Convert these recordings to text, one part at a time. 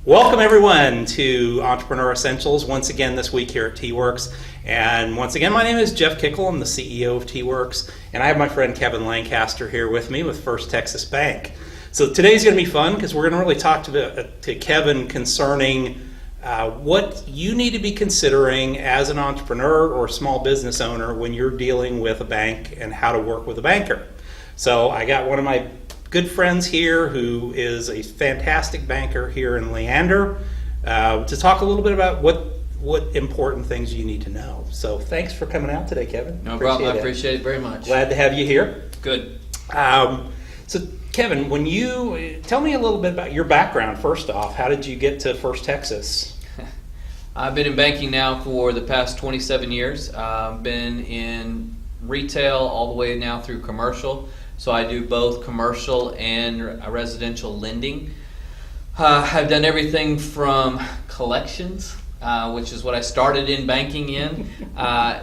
Welcome everyone to Entrepreneur Essentials once again this week here at T-Werx. And once again, my name is Jeff Kikel. I'm the CEO of T-Werx, and I have my friend Kevin Lancaster here with me with First Texas Bank. So today's going to be fun because we're going to really talk to Kevin concerning what you need to be considering as an entrepreneur or small business owner when you're dealing with a bank and how to work with a banker. So I got one of my good friends here who is a fantastic banker here in Leander to talk a little bit about what important things you need to know. So thanks for coming out today, Kevin. No problem. I appreciate it very much. Glad to have you here. Good. So Kevin, when you tell me a little bit about your background first off, how did you get to First Texas? I've been in banking now for the past 27 years. I've been in retail all the way now through commercial. So I do both commercial and residential lending. I've done everything from collections, which is what I started in banking in,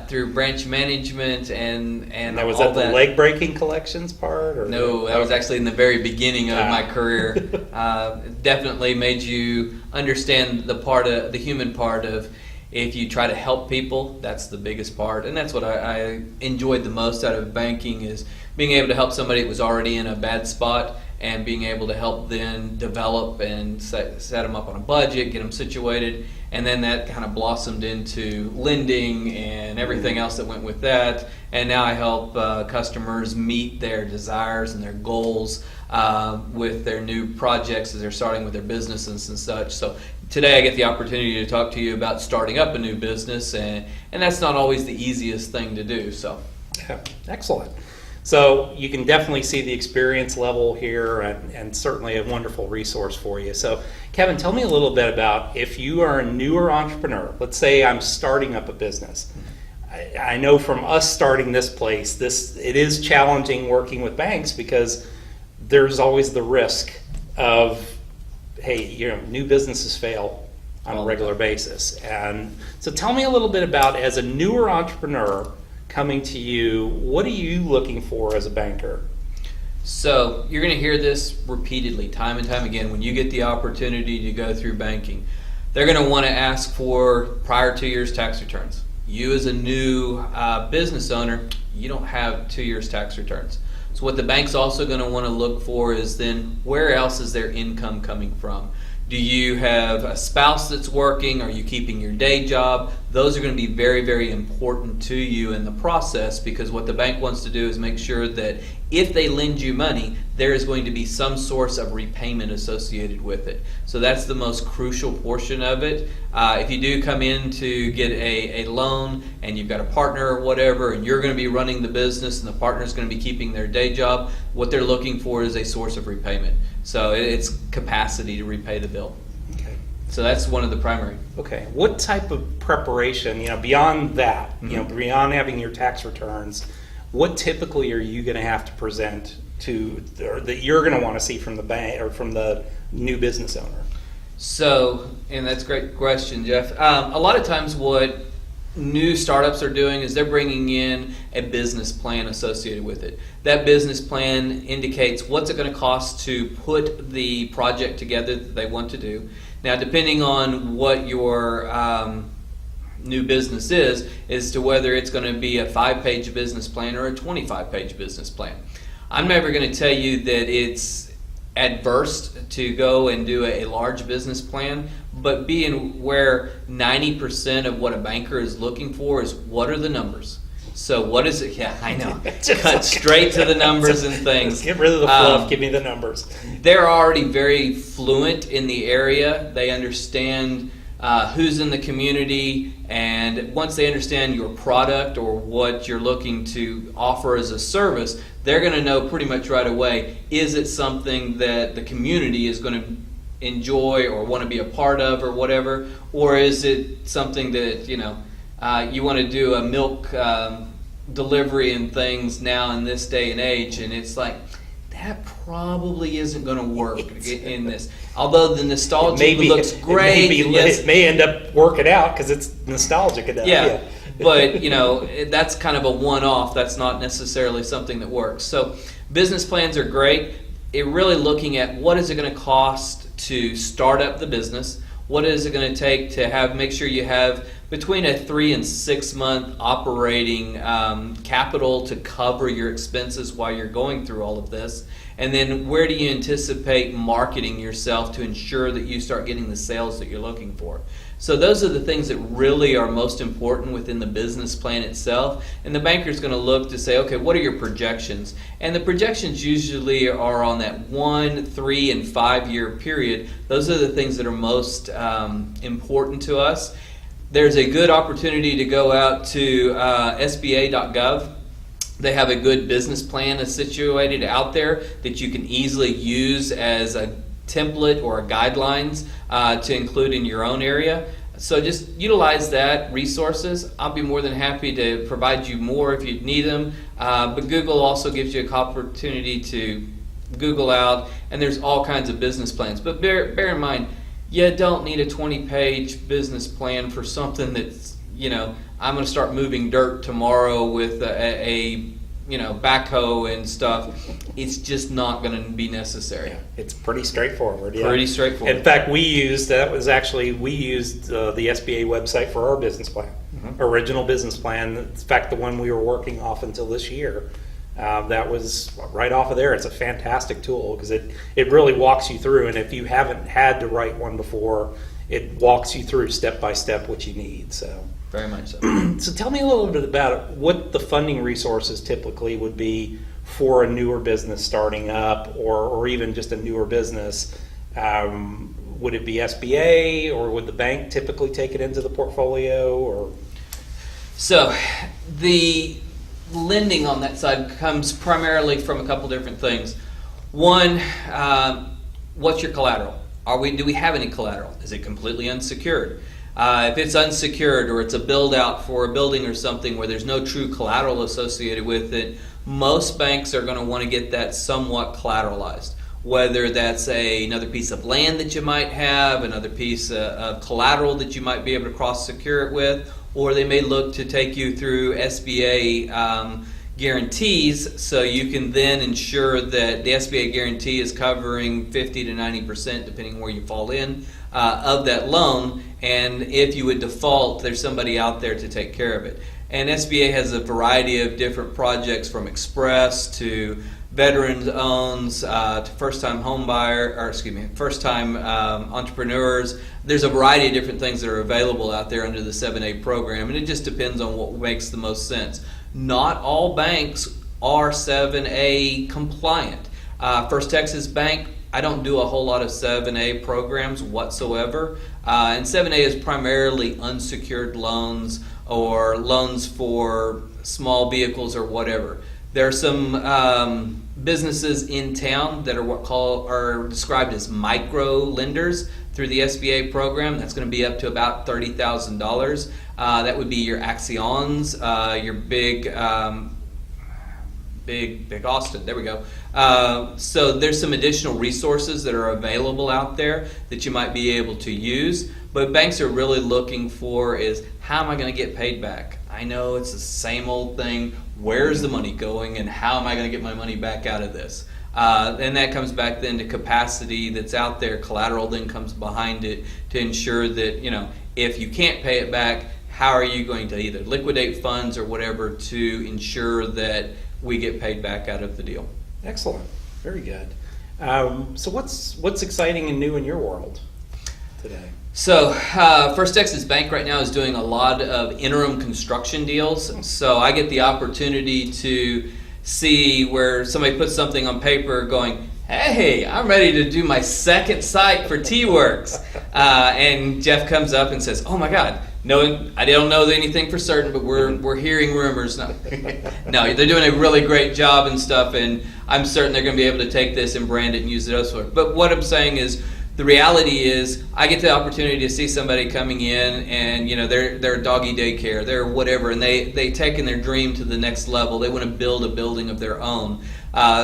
through branch management and now, was that the leg breaking collections part? Or no, that was actually in the very beginning of my career. Definitely made you understand the human part of, if you try to help people, that's the biggest part, and that's what I enjoyed the most out of banking, is being able to help somebody that was already in a bad spot and being able to help them develop and set them up on a budget, get them situated, and then that kind of blossomed into lending and everything else that went with that. And now I help customers meet their desires and their goals with their new projects as they're starting with their businesses and such. So today I get the opportunity to talk to you about starting up a new business, and that's not always the easiest thing to do. So, yeah, excellent. So you can definitely see the experience level here, and certainly a wonderful resource for you. So Kevin, tell me a little bit about, if you are a newer entrepreneur, let's say I'm starting up a business. I know from us starting this place, it is challenging working with banks because there's always the risk of, hey, new businesses fail on a regular basis. And so tell me a little bit about, as a newer entrepreneur coming to you, what are you looking for as a banker? So you're going to hear this repeatedly, time and time again, when you get the opportunity to go through banking. They're going to want to ask for prior 2 years tax returns. You as a new business owner, you don't have 2 years tax returns. So what the bank's also going to want to look for is then, where else is their income coming from? Do you have a spouse that's working? Are you keeping your day job? Those are going to be very, very important to you in the process, because what the bank wants to do is make sure that if they lend you money, there is going to be some source of repayment associated with it. So that's the most crucial portion of it. If you do come in to get a loan and you've got a partner or whatever, and you're going to be running the business and the partner's going to be keeping their day job, what they're looking for is a source of repayment. So it's capacity to repay the bill. Okay. So that's one of the primary. Okay. What type of preparation, beyond that, beyond having your tax returns, what typically are you going to have to present to, or that you're going to want to see from the bank or from the new business owner? So, and that's a great question, Jeff. A lot of times what new startups are doing is they're bringing in a business plan associated with it. That business plan indicates what's it going to cost to put the project together that they want to do. Now, depending on what your new business is to whether it's going to be a 5-page business plan or a 25-page business plan. I'm never going to tell you that it's adverse to go and do a large business plan, but being where 90% of what a banker is looking for is, what are the numbers? So what is it? Yeah, I know. Cut straight to the numbers and things. Get rid of the fluff, give me the numbers. They're already very fluent in the area. They understand who's in the community, and once they understand your product or what you're looking to offer as a service, they're going to know pretty much right away, is it something that the community is going to enjoy or want to be a part of or whatever? Or is it something that, you want to do a milk delivery and things now in this day and age, and it's like, that probably isn't going to work in this. Although the nostalgia looks great. It may end up working out because it's nostalgic enough. Yeah. But, that's kind of a one-off. That's not necessarily something that works. So business plans are great. It really looking at what is it going to cost to start up the business. What is it going to take to make sure you have between a 3 and 6 month operating capital to cover your expenses while you're going through all of this? And then where do you anticipate marketing yourself to ensure that you start getting the sales that you're looking for? So those are the things that really are most important within the business plan itself. And the banker's going to look to say, okay, what are your projections? And the projections usually are on that 1, 3, and 5 year period. Those are the things that are most important to us. There's a good opportunity to go out to SBA.gov. They have a good business plan situated out there that you can easily use as a template or guidelines to include in your own area. So just utilize that resources. I'll be more than happy to provide you more if you need them. But Google also gives you an opportunity to Google out, and there's all kinds of business plans. But bear in mind, you don't need a 20-page business plan for something that's, I'm going to start moving dirt tomorrow with a backhoe and stuff. It's just not going to be necessary. Yeah, it's pretty straightforward. Yeah. Pretty straightforward. In fact, we used the SBA website for our business plan, original business plan. In fact, the one we were working off until this year, that was right off of there. It's a fantastic tool because it really walks you through, and if you haven't had to write one before, it walks you through step by step what you need. So very much so. So tell me a little bit about what the funding resources typically would be for a newer business starting up, or even just a newer business. Would it be SBA, or would the bank typically take it into the portfolio? Or so the lending on that side comes primarily from a couple different things. One, what's your collateral? Do we have any collateral? Is it completely unsecured? If it's unsecured, or it's a build out for a building or something where there's no true collateral associated with it, most banks are going to want to get that somewhat collateralized. Whether that's another piece of land that you might have, another piece of collateral that you might be able to cross secure it with, or they may look to take you through SBA guarantees, so you can then ensure that the SBA guarantee is covering 50 to 90%, depending where you fall in, of that loan. And if you would default, there's somebody out there to take care of it. And SBA has a variety of different projects, from express to veterans owns to first-time first-time entrepreneurs. There's a variety of different things that are available out there under the 7A program, and it just depends on what makes the most sense. Not all banks are 7A compliant. First Texas Bank, I don't do a whole lot of 7A programs whatsoever, and 7A is primarily unsecured loans or loans for small vehicles or whatever. There are some businesses in town that are described as micro lenders through the SBA program. That's going to be up to about $30,000. That would be your Axions, your big Austin. There we go. So there's some additional resources that are available out there that you might be able to use. But banks are really looking for is, how am I going to get paid back? I know it's the same old thing. Where's the money going, and how am I going to get my money back out of this? And that comes back then to capacity that's out there. Collateral then comes behind it to ensure that, if you can't pay it back, how are you going to either liquidate funds or whatever to ensure that we get paid back out of the deal? Excellent. Very good. So what's exciting and new in your world today? So First Texas Bank right now is doing a lot of interim construction deals. So I get the opportunity to see where somebody puts something on paper going, hey, I'm ready to do my second site for T-Werx. And Jeff comes up and says, oh my God, no, I don't know anything for certain, but we're hearing rumors. No, they're doing a really great job and stuff, and I'm certain they're going to be able to take this and brand it and use it elsewhere. But what I'm saying is, The reality is, I get the opportunity to see somebody coming in, and they're doggy daycare, they're whatever, and they taken their dream to the next level. They want to build a building of their own.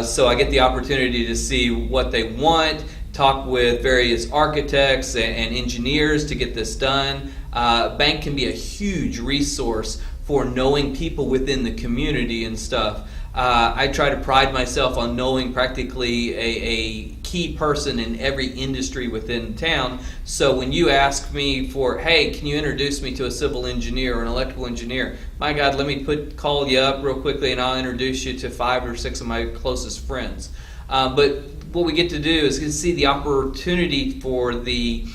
So I get the opportunity to see what they want, talk with various architects and engineers to get this done. Bank can be a huge resource for knowing people within the community and stuff. I try to pride myself on knowing practically a key person in every industry within town. So when you ask me for, hey, can you introduce me to a civil engineer or an electrical engineer? My God, let me call you up real quickly and I'll introduce you to 5 or 6 of my closest friends. But what we get to do is see the opportunity for the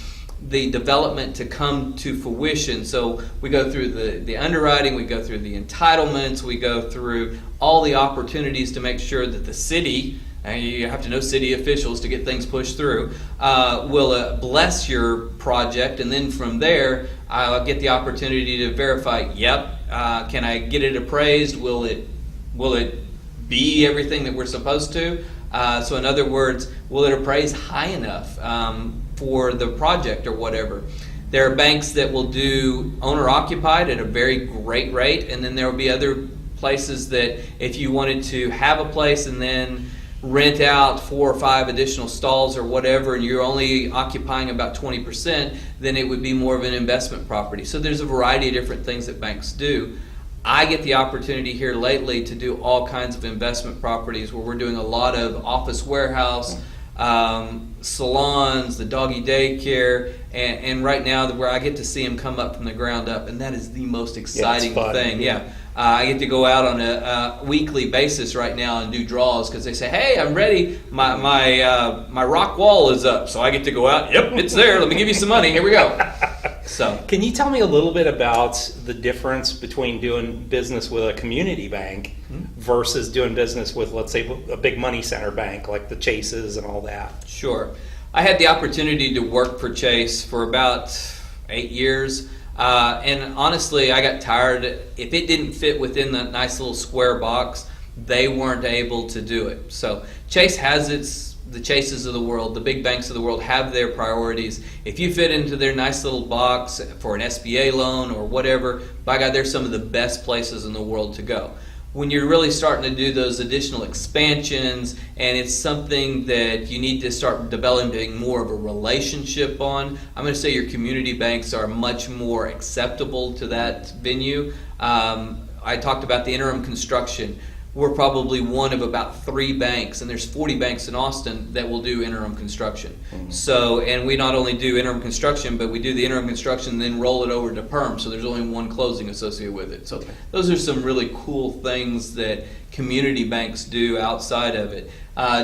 development to come to fruition. So we go through the underwriting, we go through the entitlements, we go through all the opportunities to make sure that the city, and you have to know city officials to get things pushed through, will bless your project, and then from there I'll get the opportunity to verify, can I get it appraised? Will it be everything that we're supposed to? So in other words, will it appraise high enough for the project or whatever? There are banks that will do owner-occupied at a very great rate, and then there will be other places that if you wanted to have a place and then rent out 4 or 5 additional stalls or whatever, and you're only occupying about 20%, then it would be more of an investment property. So there's a variety of different things that banks do. I get the opportunity here lately to do all kinds of investment properties where we're doing a lot of office warehouse, salons, the doggy daycare, and right now where I get to see them come up from the ground up, and that is the most exciting thing. Yeah. I get to go out on a weekly basis right now and do draws because they say, hey, I'm ready. My rock wall is up. So I get to go out. Yep, it's there. Let me give you some money. Here we go. So, can you tell me a little bit about the difference between doing business with a community bank versus doing business with, let's say, a big money center bank like the Chases and all that? Sure. I had the opportunity to work for Chase for about 8 years. And honestly, I got tired. If it didn't fit within that nice little square box, they weren't able to do it. So Chase has the Chases of the world, the big banks of the world have their priorities. If you fit into their nice little box for an SBA loan or whatever, by God, they're some of the best places in the world to go. When you're really starting to do those additional expansions and it's something that you need to start developing more of a relationship on, I'm going to say your community banks are much more acceptable to that venue. I talked about the interim construction. We're probably one of about 3 banks, and there's 40 banks in Austin that will do interim construction. So, and we not only do interim construction, but we do the interim construction and then roll it over to perm, so there's only one closing associated with it. So those are some really cool things that community banks do outside of it.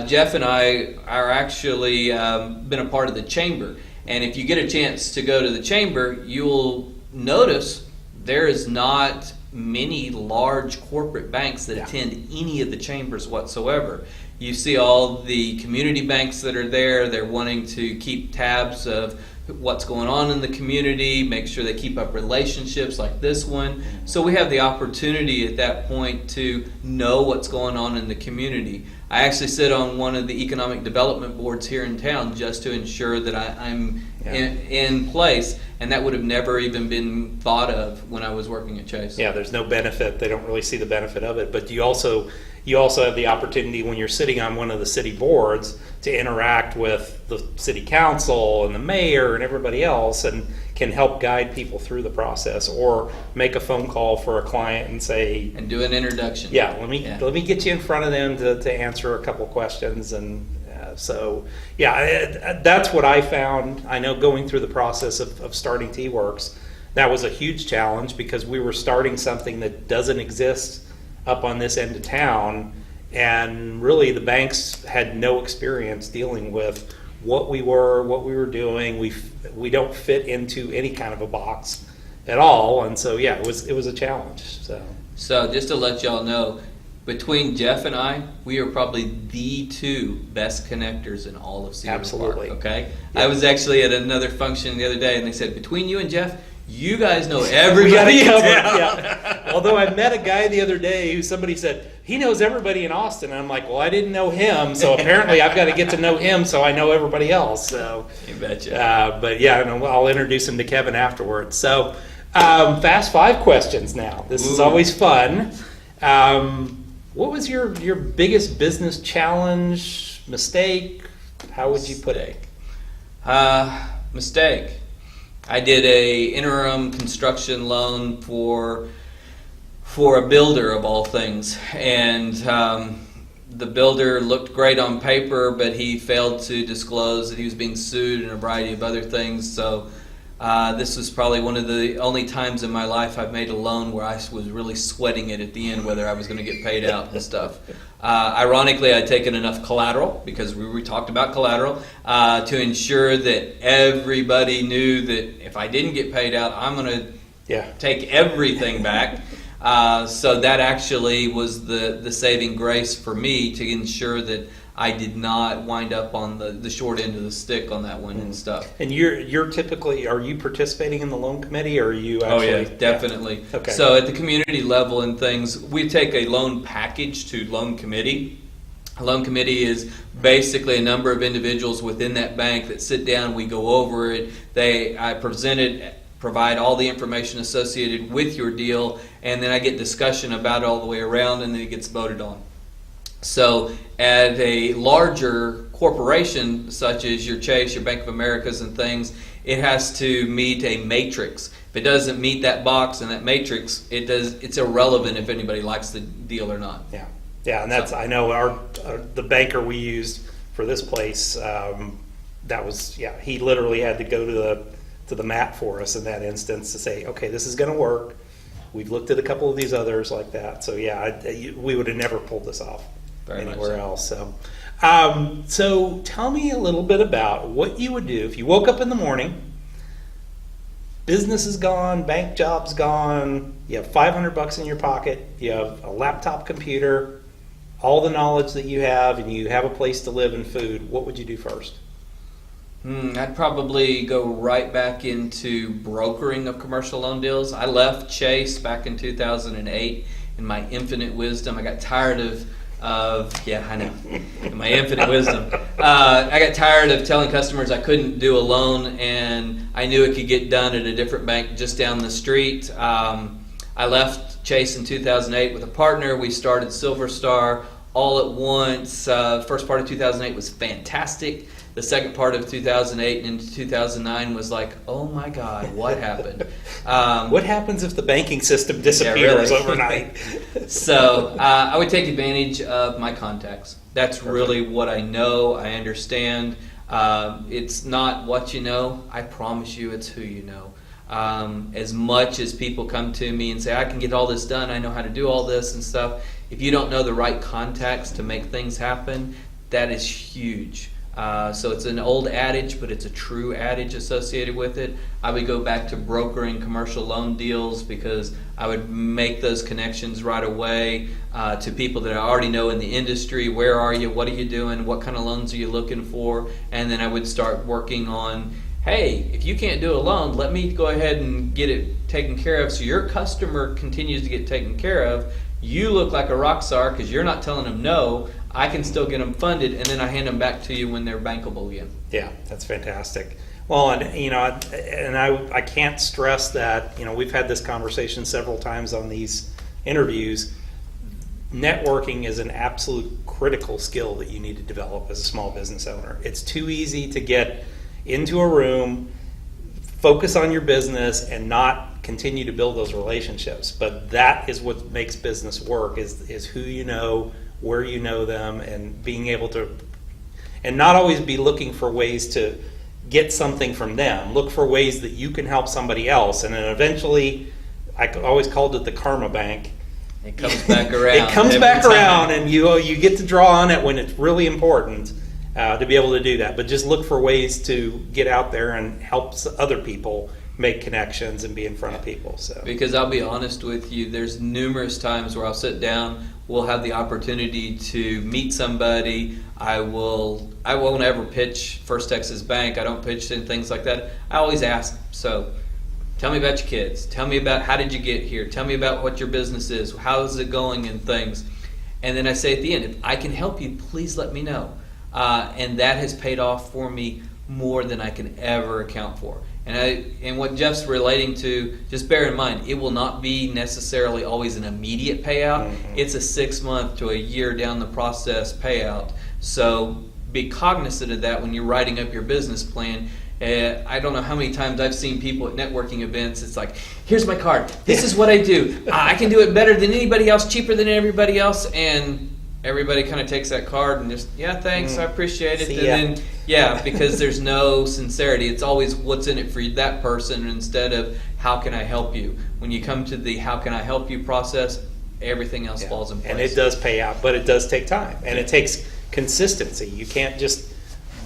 Jeff and I are actually been a part of the chamber, and if you get a chance to go to the chamber, you'll notice there is not many large corporate banks that attend any of the chambers whatsoever. You see all the community banks that are there. They're wanting to keep tabs of what's going on in the community, make sure they keep up relationships like this one. So we have the opportunity at that point to know what's going on in the community. I actually sit on one of the economic development boards here in town just to ensure that I'm in place, and that would have never even been thought of when I was working at Chase. Yeah, there's no benefit. They don't really see the benefit of it. But you also have the opportunity when you're sitting on one of the city boards to interact with the city council and the mayor and everybody else, and can help guide people through the process, or make a phone call for a client and say, and do an introduction. Yeah, let me get you in front of them to answer a couple questions. And so that's what I found. I know going through the process of starting T-Werx, that was a huge challenge because we were starting something that doesn't exist up on this end of town, and really the banks had no experience dealing with what we were doing. We don't fit into any kind of a box at all, and so it was a challenge. So just to let y'all know, between Jeff and I, we are probably the 2 best connectors in all of Cedar absolutely Park. Okay, yeah. I was actually at another function the other day, and they said, between you and Jeff, You guys know We got everybody it in covered, town. yeah. Although I met a guy the other day who somebody said he knows everybody in Austin, and I'm like, well, I didn't know him, so apparently I've got to get to know him so I know everybody else. So, You betcha. but yeah, and I'll introduce him to Kevin afterwards. So, fast 5 questions now. This is Ooh. always fun. What was your biggest business challenge, mistake? How would you put it? Mistake. I did a interim construction loan for a builder of all things, and the builder looked great on paper, but he failed to disclose that he was being sued and a variety of other things. So this was probably one of the only times in my life I've made a loan where I was really sweating it at the end, whether I was going to get paid out and stuff. Ironically, I'd taken enough collateral, because we talked about collateral, to ensure that everybody knew that if I didn't get paid out, I'm going to take everything back. So that actually was the saving grace for me, to ensure that I did not wind up on the short end of the stick on that one and stuff. And you're typically, are you participating in the loan committee, or are you actually? Oh yeah, definitely. Yeah. Okay. So at the community level and things, we take a loan package to loan committee. A loan committee is basically a number of individuals within that bank that sit down, we go over it, I provide all the information associated with your deal, and then I get discussion about it all the way around, and then it gets voted on. So at a larger corporation such as your Chase, your Bank of Americas and things, it has to meet a matrix. If it doesn't meet that box and that matrix, it's irrelevant if anybody likes the deal or not. Yeah, and that's, I know the banker we used for this place, that was, he literally had to go to the mat for us in that instance to say, okay, this is going to work. We've looked at a couple of these others like that. So we would have never pulled this off anywhere else. So tell me a little bit about what you would do if you woke up in the morning, business is gone, bank job's gone, you have $500 in your pocket, you have a laptop computer, all the knowledge that you have, and you have a place to live and food. What would you do first? I'd probably go right back into brokering of commercial loan deals. I left Chase back in 2008 in my infinite wisdom. I got tired of I know, in my infinite wisdom. I got tired of telling customers I couldn't do a loan, and I knew it could get done at a different bank just down the street. I left Chase in 2008 with a partner. We started Silver Star all at once. First part of 2008 was fantastic. The second part of 2008 and into 2009 was like, oh my God, what happened? What happens if the banking system disappears really. overnight? So I would take advantage of my contacts. That's really what I know, I understand. It's not what you know. I promise you it's who you know. As much as people come to me and say, I can get all this done, I know how to do all this and stuff, if you don't know the right contacts to make things happen, that is huge. So it's an old adage, but it's a true adage associated with it. I would go back to brokering commercial loan deals, because I would make those connections right away to people that I already know in the industry. Where are you? What are you doing? What kind of loans are you looking for? And then I would start working on, hey, if you can't do a loan, let me go ahead and get it taken care of so your customer continues to get taken care of. You look like a rock star because you're not telling them no. I can still get them funded, and then I hand them back to you when they're bankable again. Yeah, that's fantastic. Well, and I can't stress that, we've had this conversation several times on these interviews. Networking is an absolute critical skill that you need to develop as a small business owner. It's too easy to get into a room, focus on your business, and not continue to build those relationships. But that is what makes business work, is who you know, where you know them, and being able to, and not always be looking for ways to get something from them. Look for ways that you can help somebody else, and then eventually, I always called it the karma bank. It comes back around. It comes back around, and you get to draw on it when it's really important to be able to do that. But just look for ways to get out there and help other people make connections and be in front of people. So, because I'll be honest with you, there's numerous times where I'll sit down, we'll have the opportunity to meet somebody. I won't ever pitch First Texas Bank. I don't pitch and things like that. I always ask. So, Tell me about your kids. Tell me about how did you get here. Tell me about what your business is. How is it going and things. And then I say at the end, if I can help you, please let me know. And that has paid off for me more than I can ever account for. And what Jeff's relating to, just bear in mind, it will not be necessarily always an immediate payout. Mm-hmm. It's a 6 month to a year down the process payout. So be cognizant of that when you're writing up your business plan. I don't know how many times I've seen people at networking events. It's like, here's my card. This is what I do. I can do it better than anybody else, cheaper than everybody else. And everybody kind of takes that card and just, yeah, thanks, I appreciate it. See and then, yeah, because there's no sincerity. It's always what's in it for that person instead of how can I help you. When you come to the how can I help you process, everything else falls in place. And it does pay out, but it does take time. And it takes consistency. You can't just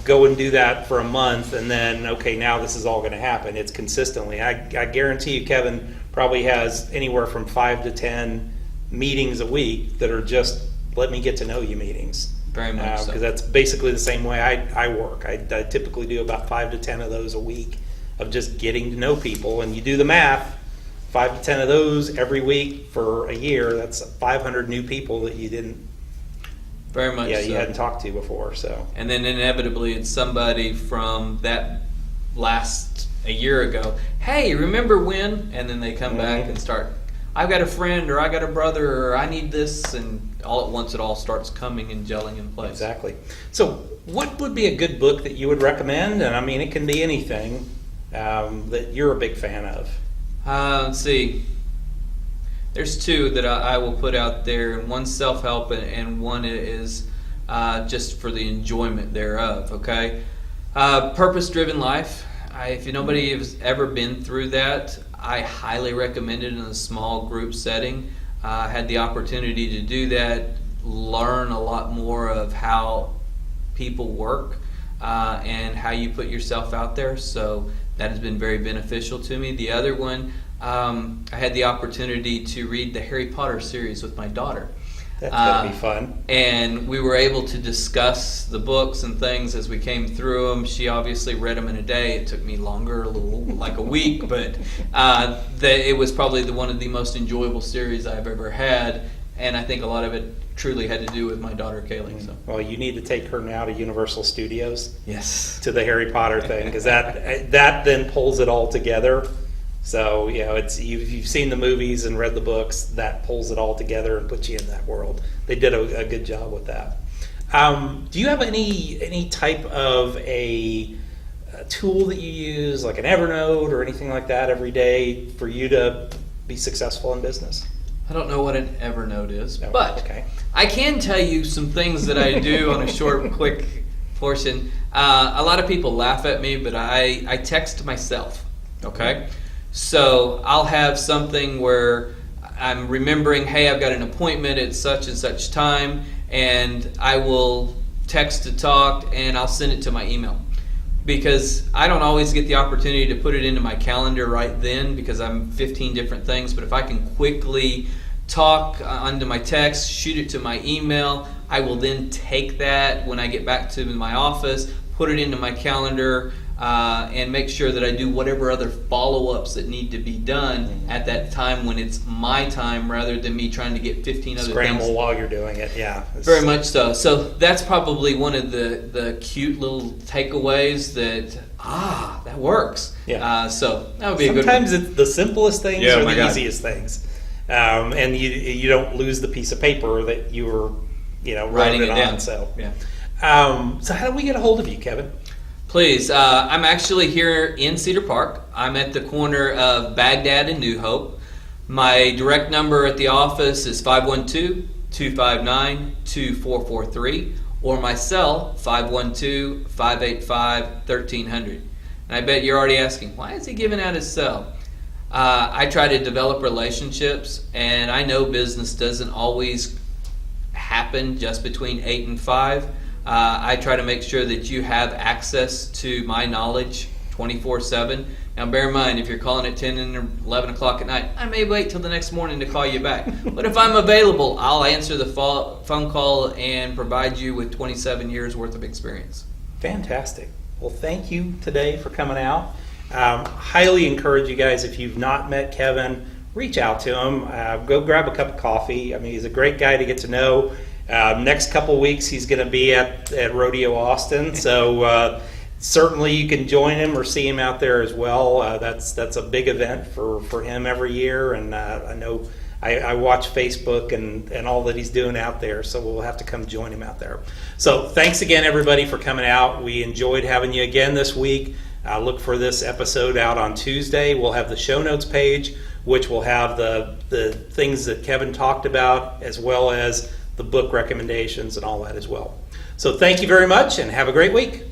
go and do that for a month and then, okay, now this is all going to happen. It's consistently. I guarantee you Kevin probably has anywhere from 5 to 10 meetings a week that are just let me get to know you meetings. Very much so. Because that's basically the same way I work. I typically do about 5 to 10 of those a week of just getting to know people. And you do the math, 5 to 10 of those every week for a year, that's 500 new people that you didn't Very much so. You hadn't talked to before. So. And then inevitably it's somebody from that a year ago. Hey, remember when? And then they come back and start, I've got a friend or I got a brother or I need this, and all at once it all starts coming and gelling in place. Exactly. So what would be a good book that you would recommend? And I mean, it can be anything that you're a big fan of. Let's see. There's two that I will put out there. One's self-help and one is just for the enjoyment thereof, okay? Purpose-driven life. If nobody has ever been through that, I highly recommend it in a small group setting. I had the opportunity to do that, learn a lot more of how people work and how you put yourself out there. So that has been very beneficial to me. The other one, I had the opportunity to read the Harry Potter series with my daughter. That's going to be fun. And we were able to discuss the books and things as we came through them. She obviously read them in a day. It took me longer, a little like a week, but it was probably one of the most enjoyable series I've ever had. And I think a lot of it truly had to do with my daughter Kaylee. So. Well, you need to take her now to Universal Studios. Yes. To the Harry Potter thing, because that then pulls it all together. So, you've seen the movies and read the books, that pulls it all together and puts you in that world. They did a good job with that. Do you have any type of a tool that you use, like an Evernote or anything like that every day for you to be successful in business? I don't know what an Evernote is, No, but okay. I can tell you some things that I do on a short, quick portion. A lot of people laugh at me, but I text myself, okay? So I'll have something where I'm remembering, hey, I've got an appointment at such and such time, and I will text to talk, and I'll send it to my email. Because I don't always get the opportunity to put it into my calendar right then because I'm 15 different things, but if I can quickly talk onto my text, shoot it to my email, I will then take that when I get back to my office, put it into my calendar, and make sure that I do whatever other follow-ups that need to be done at that time when it's my time rather than me trying to get 15 other Scramble things. while you're doing it, yeah. Very much so. So that's probably one of the cute little takeaways that works. Yeah. So that would be a good one. Sometimes it's the simplest things Yeah, or my the God. easiest things. And you don't lose the piece of paper that you were Writing it on. down. So. Yeah. So how do we get a hold of you, Kevin? Please, I'm actually here in Cedar Park. I'm at the corner of Baghdad and New Hope. My direct number at the office is 512-259-2443 or my cell, 512-585-1300. And I bet you're already asking, why is he giving out his cell? I try to develop relationships, and I know business doesn't always happen just between 8 and 5. I try to make sure that you have access to my knowledge 24/7. Now bear in mind, if you're calling at 10 and 11 o'clock at night, I may wait till the next morning to call you back. But if I'm available, I'll answer the phone call and provide you with 27 years worth of experience. Fantastic. Well, thank you today for coming out. Highly encourage you guys, if you've not met Kevin, reach out to him. Go grab a cup of coffee. I mean, he's a great guy to get to know. Next couple weeks, he's going to be at Rodeo Austin, so certainly you can join him or see him out there as well. That's a big event for him every year, and I know I watch Facebook and all that he's doing out there, so we'll have to come join him out there. So thanks again, everybody, for coming out. We enjoyed having you again this week. Look for this episode out on Tuesday. We'll have the show notes page, which will have the things that Kevin talked about, as well as the book recommendations and all that as well. So thank you very much, and have a great week.